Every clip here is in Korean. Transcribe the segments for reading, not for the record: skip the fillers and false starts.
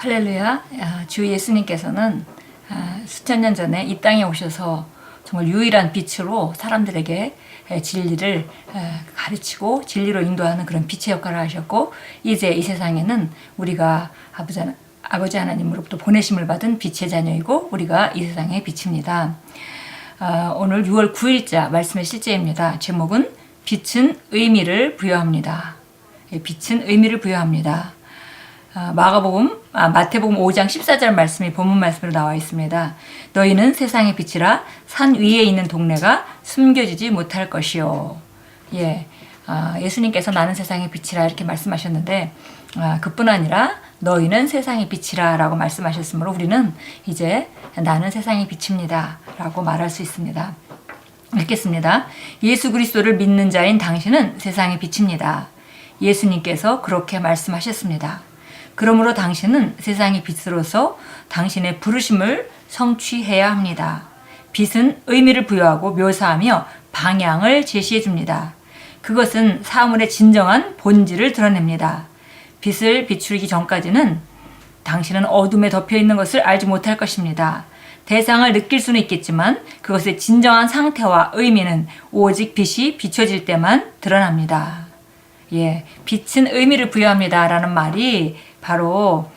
할렐루야. 주 예수님께서는 수천 년 전에 이 땅에 오셔서 정말 유일한 빛으로 사람들에게 진리를 가르치고 진리로 인도하는 그런 빛의 역할을 하셨고, 이제 이 세상에는 우리가 아버지 하나님으로부터 보내심을 받은 빛의 자녀이고 우리가 이 세상의 빛입니다. 오늘 6월 9일자 말씀의 실제입니다. 제목은 빛은 의미를 부여합니다. 빛은 의미를 부여합니다. 마태복음 5장 14절 말씀이 본문 말씀으로 나와 있습니다. 너희는 세상의 빛이라 산 위에 있는 동네가 숨겨지지 못할 것이요. 예수님께서 나는 세상의 빛이라 이렇게 말씀하셨는데, 그뿐 아니라 너희는 세상의 빛이라 라고 말씀하셨으므로 우리는 이제 나는 세상의 빛입니다 라고 말할 수 있습니다. 읽겠습니다. 예수 그리스도를 믿는 자인 당신은 세상의 빛입니다. 예수님께서 그렇게 말씀하셨습니다. 그러므로 당신은 세상의 빛으로서 당신의 부르심을 성취해야 합니다. 빛은 의미를 부여하고 묘사하며 방향을 제시해 줍니다. 그것은 사물의 진정한 본질을 드러냅니다. 빛을 비추기 전까지는 당신은 어둠에 덮여 있는 것을 알지 못할 것입니다. 대상을 느낄 수는 있겠지만 그것의 진정한 상태와 의미는 오직 빛이 비춰질 때만 드러납니다. 빛은 의미를 부여합니다 라는 말이 바로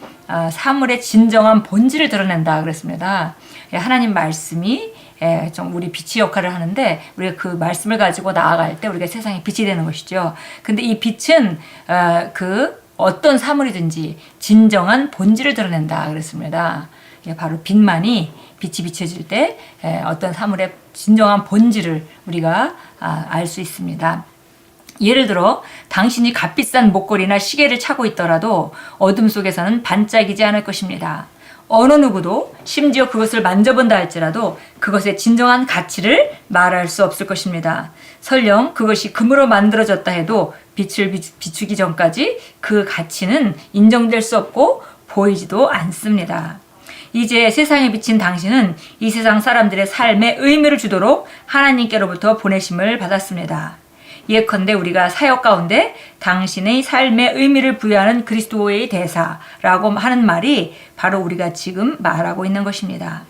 사물의 진정한 본질을 드러낸다 그랬습니다. 하나님 말씀이 좀 우리 빛의 역할을 하는데, 우리가 그 말씀을 가지고 나아갈 때 우리가 세상에 빛이 되는 것이죠. 근데 이 빛은 그 어떤 사물이든지 진정한 본질을 드러낸다 그랬습니다. 바로 빛만이 빛이 비춰질 때 어떤 사물의 진정한 본질을 우리가 알 수 있습니다. 예를 들어 당신이 값비싼 목걸이나 시계를 차고 있더라도 어둠 속에서는 반짝이지 않을 것입니다. 어느 누구도 심지어 그것을 만져본다 할지라도 그것의 진정한 가치를 말할 수 없을 것입니다. 설령 그것이 금으로 만들어졌다 해도 빛을 비추기 전까지 그 가치는 인정될 수 없고 보이지도 않습니다. 이제 세상에 비친 당신은 이 세상 사람들의 삶에 의미를 주도록 하나님께로부터 보내심을 받았습니다. 예컨대 우리가 사역 가운데 당신의 삶에 의미를 부여하는 그리스도의 대사라고 하는 말이 바로 우리가 지금 말하고 있는 것입니다.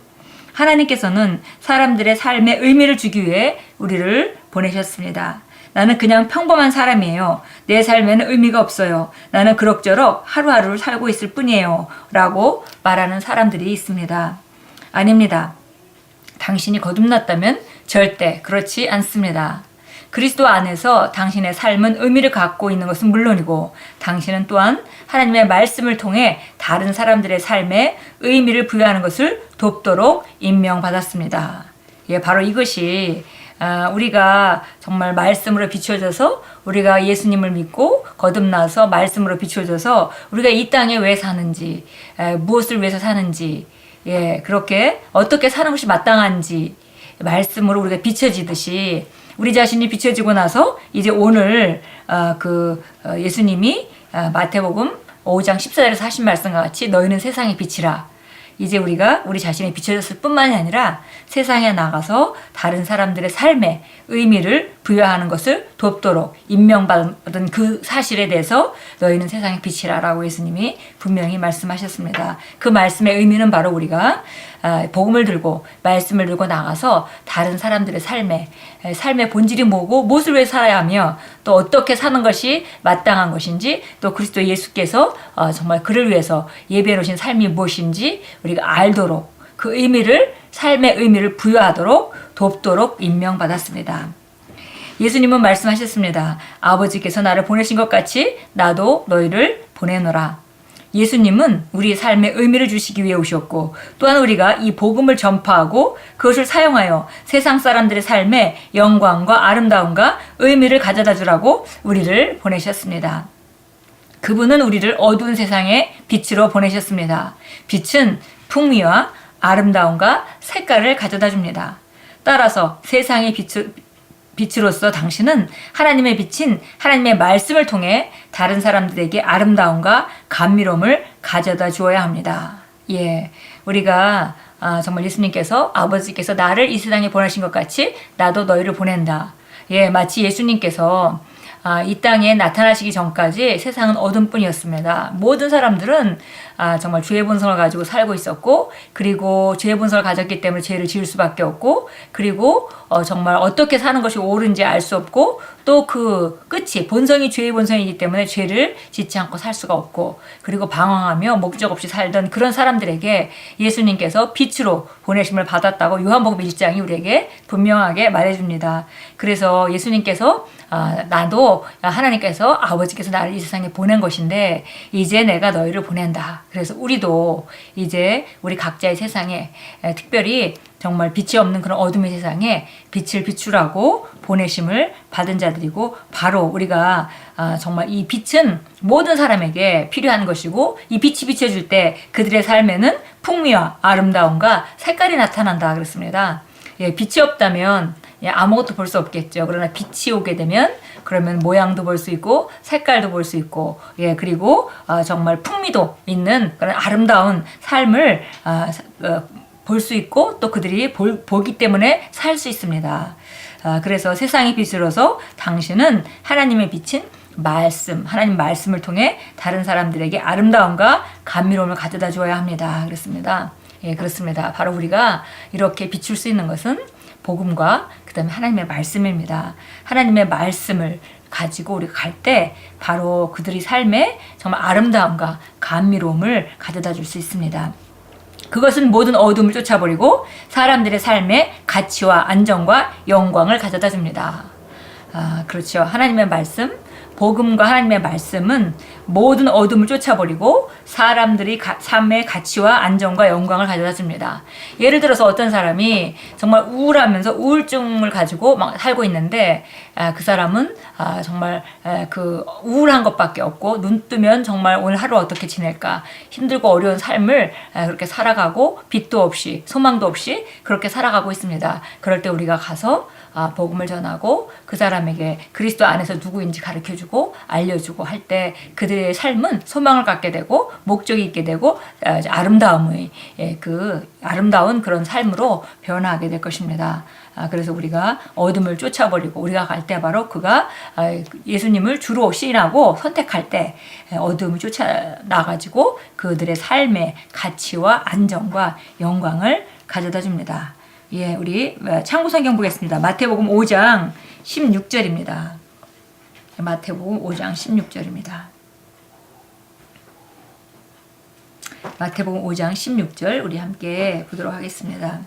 하나님께서는 사람들의 삶에 의미를 주기 위해 우리를 보내셨습니다. 나는 그냥 평범한 사람이에요. 내 삶에는 의미가 없어요. 나는 그럭저럭 하루하루를 살고 있을 뿐이에요 라고 말하는 사람들이 있습니다. 아닙니다. 당신이 거듭났다면 절대 그렇지 않습니다. 그리스도 안에서 당신의 삶은 의미를 갖고 있는 것은 물론이고, 당신은 또한 하나님의 말씀을 통해 다른 사람들의 삶에 의미를 부여하는 것을 돕도록 임명받았습니다. 바로 이것이 우리가 정말 말씀으로 비춰져서, 우리가 예수님을 믿고 거듭나서 말씀으로 비춰져서 우리가 이 땅에 왜 사는지, 무엇을 위해서 사는지, 그렇게 어떻게 사는 것이 마땅한지 말씀으로 우리가 비춰지듯이, 우리 자신이 비춰지고 나서 이제 오늘 예수님이 마태복음 5장 14절에서 하신 말씀과 같이 너희는 세상의 빛이라, 이제 우리가 우리 자신이 비춰졌을 뿐만이 아니라 세상에 나가서 다른 사람들의 삶에 의미를 부여하는 것을 돕도록 임명받은 그 사실에 대해서 너희는 세상의 빛이라 라고 예수님이 분명히 말씀하셨습니다. 그 말씀의 의미는 바로 우리가 복음을 들고 말씀을 들고 나가서 다른 사람들의 삶의 본질이 뭐고 무엇을 위해 살아야 하며 또 어떻게 사는 것이 마땅한 것인지, 또 그리스도 예수께서 정말 그를 위해서 예배해 놓으신 삶이 무엇인지 우리가 알도록, 그 의미를, 삶의 의미를 부여하도록 돕도록 임명받았습니다. 예수님은 말씀하셨습니다. 아버지께서 나를 보내신 것 같이 나도 너희를 보내노라. 예수님은 우리 삶에 의미를 주시기 위해 오셨고, 또한 우리가 이 복음을 전파하고 그것을 사용하여 세상 사람들의 삶에 영광과 아름다움과 의미를 가져다 주라고 우리를 보내셨습니다. 그분은 우리를 어두운 세상에 빛으로 보내셨습니다. 빛은 풍미와 아름다움과 색깔을 가져다 줍니다. 따라서 세상의 빛으로서 당신은 하나님의 빛인 하나님의 말씀을 통해 다른 사람들에게 아름다움과 감미로움을 가져다 주어야 합니다. 우리가 정말 예수님께서, 아버지께서 나를 이 세상에 보내신 것 같이 나도 너희를 보낸다. 마치 예수님께서 이 땅에 나타나시기 전까지 세상은 어둠뿐이었습니다. 모든 사람들은 정말 죄의 본성을 가지고 살고 있었고, 그리고 죄의 본성을 가졌기 때문에 죄를 지을 수밖에 없고, 그리고 정말 어떻게 사는 것이 옳은지 알 수 없고, 또 그 끝이 본성이 죄의 본성이기 때문에 죄를 짓지 않고 살 수가 없고, 그리고 방황하며 목적 없이 살던 그런 사람들에게 예수님께서 빛으로 보내심을 받았다고 요한복음 1장이 우리에게 분명하게 말해줍니다. 그래서 예수님께서 나도 하나님께서 아버지께서 나를 이 세상에 보낸 것인데 이제 내가 너희를 보낸다. 그래서 우리도 이제 우리 각자의 세상에 특별히 정말 빛이 없는 그런 어둠의 세상에 빛을 비추라고 보내심을 받은 자들이고, 바로 우리가 정말 이 빛은 모든 사람에게 필요한 것이고, 이 빛이 비춰줄 때 그들의 삶에는 풍미와 아름다움과 색깔이 나타난다 그랬습니다. 빛이 없다면 아무것도 볼 수 없겠죠. 그러나 빛이 오게 되면 그러면 모양도 볼 수 있고 색깔도 볼 수 있고, 그리고 정말 풍미도 있는 그런 아름다운 삶을 볼 수 있고, 또 그들이 보기 때문에 살 수 있습니다. 그래서 세상의 빛으로서 당신은 하나님의 빛인 말씀, 하나님 말씀을 통해 다른 사람들에게 아름다움과 감미로움을 가져다 주어야 합니다. 그렇습니다. 그렇습니다. 바로 우리가 이렇게 비출 수 있는 것은 복음과 그 다음에 하나님의 말씀입니다. 하나님의 말씀을 가지고 우리가 갈 때 바로 그들의 삶에 정말 아름다움과 감미로움을 가져다 줄 수 있습니다. 그것은 모든 어둠을 쫓아버리고 사람들의 삶에 가치와 안정과 영광을 가져다 줍니다. 그렇죠. 하나님의 말씀, 복음과 하나님의 말씀은 모든 어둠을 쫓아버리고 사람들이 삶의 가치와 안정과 영광을 가져다 줍니다. 예를 들어서 어떤 사람이 정말 우울하면서 우울증을 가지고 막 살고 있는데, 그 사람은 정말 그 우울한 것밖에 없고, 눈 뜨면 정말 오늘 하루 어떻게 지낼까, 힘들고 어려운 삶을 그렇게 살아가고 빛도 없이 소망도 없이 그렇게 살아가고 있습니다. 그럴 때 우리가 가서 복음을 전하고 그 사람에게 그리스도 안에서 누구인지 가르쳐주고 알려주고 할 때 그들의 삶은 소망을 갖게 되고 목적이 있게 되고 아름다운 그런 삶으로 변화하게 될 것입니다. 그래서 우리가 어둠을 쫓아버리고 우리가 갈 때 바로 그가 예수님을 주로 시인하고 선택할 때 어둠을 쫓아나가지고 그들의 삶의 가치와 안정과 영광을 가져다 줍니다. 우리 참고성경 보겠습니다. 마태복음 5장 16절입니다. 마태복음 5장 16절입니다. 마태복음 5장 16절 우리 함께 보도록 하겠습니다.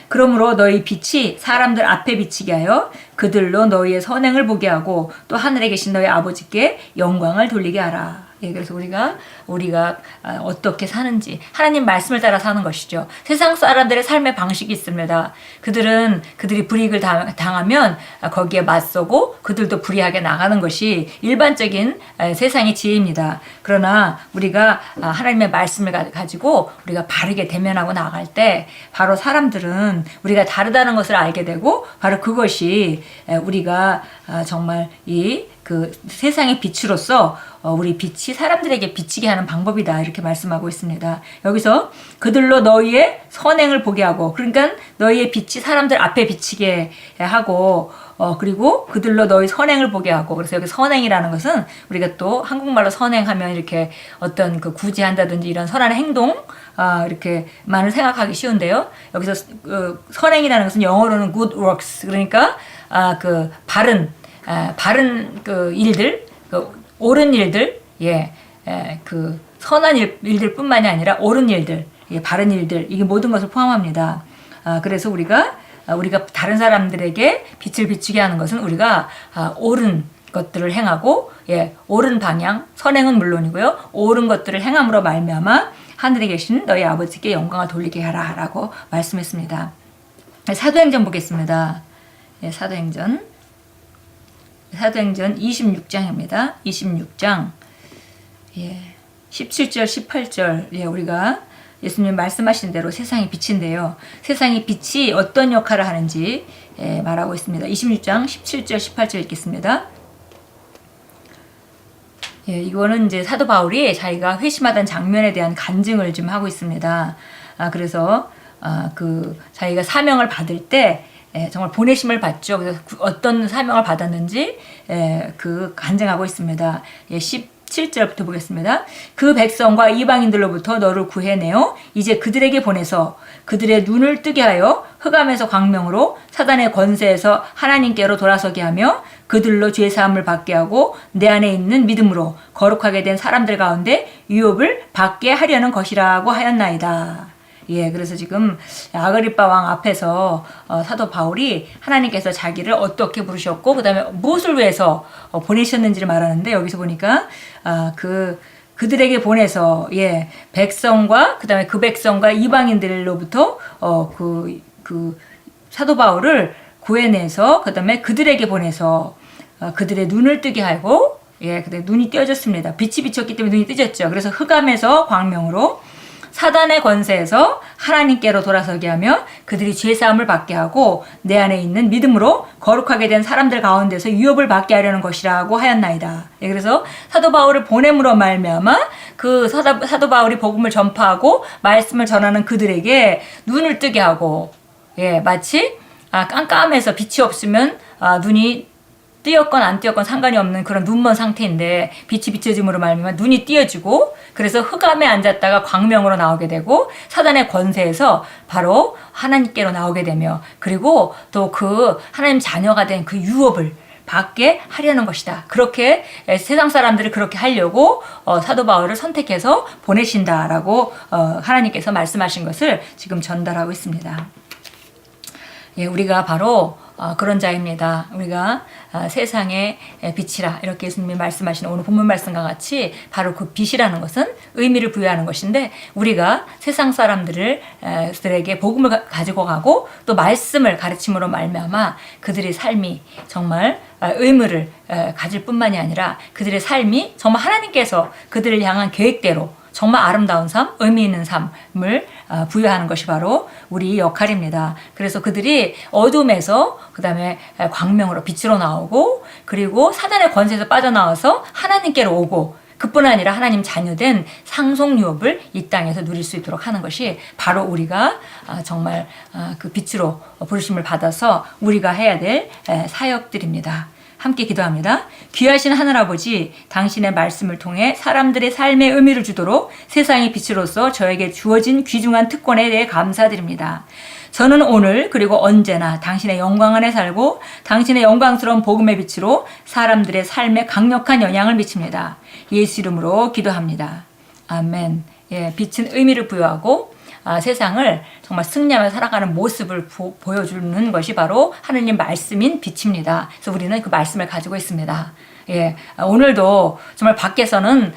그러므로 너희 빛이 사람들 앞에 비치게 하여 그들로 너희의 선행을 보게 하고 또 하늘에 계신 너희 아버지께 영광을 돌리게 하라. 그래서 우리가 어떻게 사는지 하나님 말씀을 따라 사는 것이죠. 세상 사람들의 삶의 방식이 있습니다. 그들이 불이익을 당하면 거기에 맞서고 그들도 불의하게 나가는 것이 일반적인 세상의 지혜입니다. 그러나 우리가 하나님의 말씀을 가지고 우리가 바르게 대면하고 나갈 때 바로 사람들은 우리가 다르다는 것을 알게 되고, 바로 그것이 우리가 정말 그 세상의 빛으로서 우리 빛이 사람들에게 비치게 하는 방법이다, 이렇게 말씀하고 있습니다. 여기서 그들로 너희의 선행을 보게 하고, 그러니까 너희의 빛이 사람들 앞에 비치게 하고, 그리고 그들로 너희 선행을 보게 하고. 그래서 여기 선행이라는 것은 우리가 또 한국말로 선행하면 이렇게 어떤 그 구제한다든지 이런 선한 행동 이렇게만을 생각하기 쉬운데요. 여기서 선행이라는 것은 영어로는 good works, 그러니까 그 바른 그 일들, 그 옳은 일들, 그 선한 일들뿐만이 아니라 옳은 일들, 바른 일들, 이게 모든 것을 포함합니다. 그래서 우리가 다른 사람들에게 빛을 비추게 하는 것은 우리가 옳은 것들을 행하고, 옳은 방향, 선행은 물론이고요, 옳은 것들을 행함으로 말미암아 하늘에 계신 너희 아버지께 영광을 돌리게 하라라고 말씀했습니다. 사도행전 보겠습니다. 사도행전 26장입니다. 26장 17절 18절 우리가 예수님 말씀하신 대로 세상의 빛인데요. 세상의 빛이 어떤 역할을 하는지 말하고 있습니다. 26장 17절 18절 읽겠습니다. 이거는 이제 사도 바울이 자기가 회심하던 장면에 대한 간증을 좀 하고 있습니다. 그래서 자기가 사명을 받을 때 정말 보내심을 받죠. 그래서 어떤 사명을 받았는지 그 간증하고 있습니다. 17절부터 보겠습니다. 그 백성과 이방인들로부터 너를 구해내어 이제 그들에게 보내서 그들의 눈을 뜨게 하여 흑암에서 광명으로 사단의 권세에서 하나님께로 돌아서게 하며 그들로 죄사함을 받게 하고 내 안에 있는 믿음으로 거룩하게 된 사람들 가운데 유업을 받게 하려는 것이라고 하였나이다. 그래서 지금 아그리빠 왕 앞에서 사도 바울이 하나님께서 자기를 어떻게 부르셨고 그 다음에 무엇을 위해서 보내셨는지를 말하는데, 여기서 보니까 그들에게 보내서 백성과 그 다음에 그 백성과 이방인들로부터 그 사도 바울을 구해내서 그 다음에 그들에게 보내서 그들의 눈을 뜨게 하고 그때 눈이 띄어졌습니다. 빛이 비쳤기 때문에 눈이 뜨졌죠. 그래서 흑암에서 광명으로 사단의 권세에서 하나님께로 돌아서게 하며 그들이 죄사함을 받게 하고 내 안에 있는 믿음으로 거룩하게 된 사람들 가운데서 유업을 받게 하려는 것이라고 하였나이다. 그래서 사도 바울을 보냄으로 말미암아 그 사도 바울이 복음을 전파하고 말씀을 전하는 그들에게 눈을 뜨게 하고 마치 깜깜해서 빛이 없으면 눈이 띄었건 안 띄었건 상관이 없는 그런 눈먼 상태인데 빛이 비춰짐으로 말미암아 눈이 띄어지고 그래서 흑암에 앉았다가 광명으로 나오게 되고 사단의 권세에서 바로 하나님께로 나오게 되며 그리고 또 그 하나님 자녀가 된 그 유업을 받게 하려는 것이다. 그렇게 세상 사람들을 그렇게 하려고 사도 바울을 선택해서 보내신다라고 하나님께서 말씀하신 것을 지금 전달하고 있습니다. 우리가 바로 그런 자입니다. 우리가 세상의 빛이라 이렇게 예수님이 말씀하시는 오늘 본문 말씀과 같이 바로 그 빛이라는 것은 의미를 부여하는 것인데, 우리가 세상 사람들에게 복음을 가지고 가고 또 말씀을 가르침으로 말미암아 그들의 삶이 정말 의무를 가질 뿐만이 아니라 그들의 삶이 정말 하나님께서 그들을 향한 계획대로 정말 아름다운 삶, 의미 있는 삶을 부여하는 것이 바로 우리 역할입니다. 그래서 그들이 어둠에서 그 다음에 광명으로 빛으로 나오고 그리고 사단의 권세에서 빠져나와서 하나님께로 오고 그뿐 아니라 하나님 자녀된 상속유업을 이 땅에서 누릴 수 있도록 하는 것이 바로 우리가 정말 그 빛으로 부르심을 받아서 우리가 해야 될 사역들입니다. 함께 기도합니다. 귀하신 하늘아버지, 당신의 말씀을 통해 사람들의 삶에 의미를 주도록 세상의 빛으로서 저에게 주어진 귀중한 특권에 대해 감사드립니다. 저는 오늘 그리고 언제나 당신의 영광 안에 살고 당신의 영광스러운 복음의 빛으로 사람들의 삶에 강력한 영향을 미칩니다. 예수 이름으로 기도합니다. 아멘. 빛은 의미를 부여하고 세상을 정말 승리하며 살아가는 모습을 보여주는 것이 바로 하느님 말씀인 빛입니다. 그래서 우리는 그 말씀을 가지고 있습니다. 오늘도 정말 밖에서는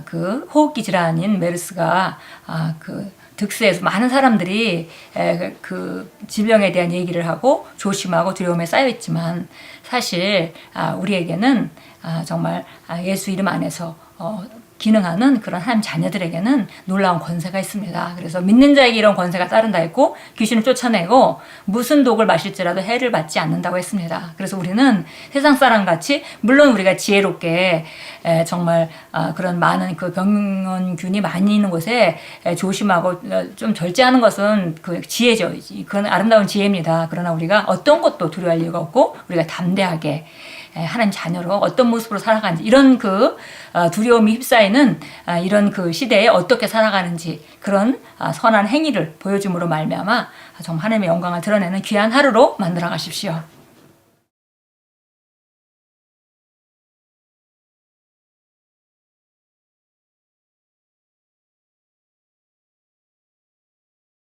그 호흡기 질환인 메르스가 득세해서 많은 사람들이 그 질병에 대한 얘기를 하고 조심하고 두려움에 쌓여 있지만 사실 우리에게는 정말 예수 이름 안에서 기능하는 그런 하나님 자녀들에게는 놀라운 권세가 있습니다. 그래서 믿는 자에게 이런 권세가 따른다 했고 귀신을 쫓아내고 무슨 독을 마실지라도 해를 받지 않는다고 했습니다. 그래서 우리는 세상 사람같이 물론 우리가 지혜롭게 정말 그런 많은 그 병원균이 많이 있는 곳에 조심하고 좀 절제하는 것은 그 지혜죠. 그건 아름다운 지혜입니다. 그러나 우리가 어떤 것도 두려워할 이유가 없고 우리가 담대하게 하나님 자녀로 어떤 모습으로 살아가는지 이런 그 두려움이 휩싸이는 이런 그 시대에 어떻게 살아가는지 그런 선한 행위를 보여줌으로 말미암아 정말 하나님의 영광을 드러내는 귀한 하루로 만들어 가십시오.